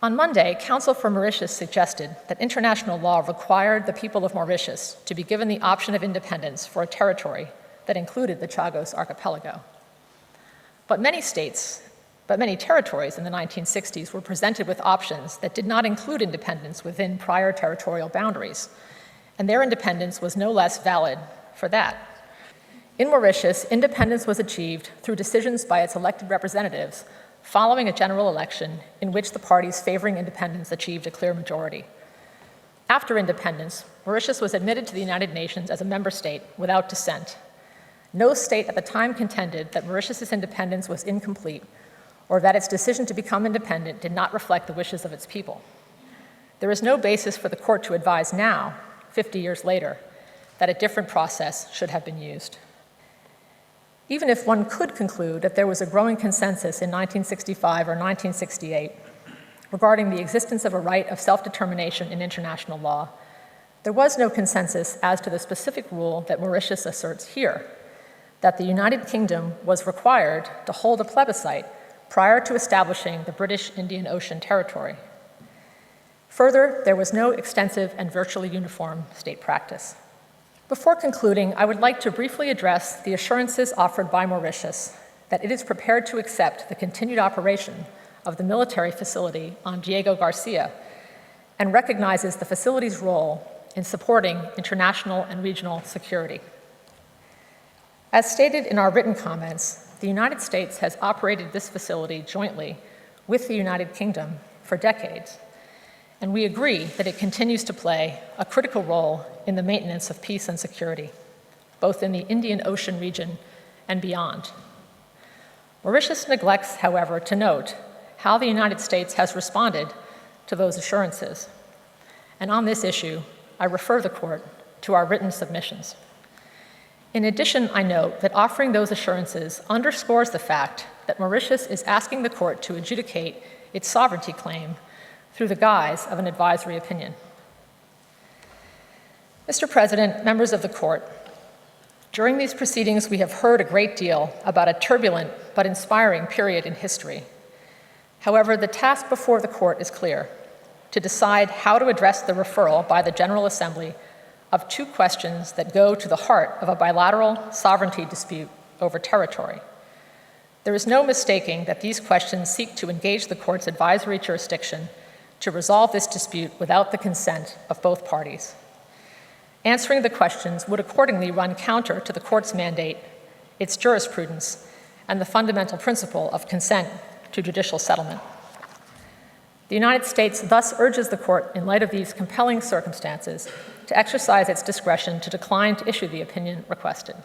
On Monday, counsel for Mauritius suggested that international law required the people of Mauritius to be given the option of independence for a territory that included the Chagos archipelago. But many territories in the 1960s were presented with options that did not include independence within prior territorial boundaries, and their independence was no less valid for that. In Mauritius, independence was achieved through decisions by its elected representatives following a general election in which the parties favoring independence achieved a clear majority. After independence, Mauritius was admitted to the United Nations as a member state without dissent. No state at the time contended that Mauritius's independence was incomplete or that its decision to become independent did not reflect the wishes of its people. There is no basis for the court to advise now, 50 years later, that a different process should have been used. Even if one could conclude that there was a growing consensus in 1965 or 1968 regarding the existence of a right of self-determination in international law, there was no consensus as to the specific rule that Mauritius asserts here, that the United Kingdom was required to hold a plebiscite prior to establishing the British Indian Ocean Territory. Further, there was no extensive and virtually uniform state practice. Before concluding, I would like to briefly address the assurances offered by Mauritius that it is prepared to accept the continued operation of the military facility on Diego Garcia and recognizes the facility's role in supporting international and regional security. As stated in our written comments, the United States has operated this facility jointly with the United Kingdom for decades, and we agree that it continues to play a critical role in the maintenance of peace and security, both in the Indian Ocean region and beyond. Mauritius neglects, however, to note how the United States has responded to those assurances. And on this issue, I refer the court to our written submissions. In addition, I note that offering those assurances underscores the fact that Mauritius is asking the court to adjudicate its sovereignty claim through the guise of an advisory opinion. Mr. President, members of the court, during these proceedings, we have heard a great deal about a turbulent but inspiring period in history. However, the task before the court is clear: to decide how to address the referral by the General Assembly of two questions that go to the heart of a bilateral sovereignty dispute over territory. There is no mistaking that these questions seek to engage the court's advisory jurisdiction to resolve this dispute without the consent of both parties. Answering the questions would accordingly run counter to the court's mandate, its jurisprudence, and the fundamental principle of consent to judicial settlement. The United States thus urges the court, in light of these compelling circumstances, to exercise its discretion to decline to issue the opinion requested.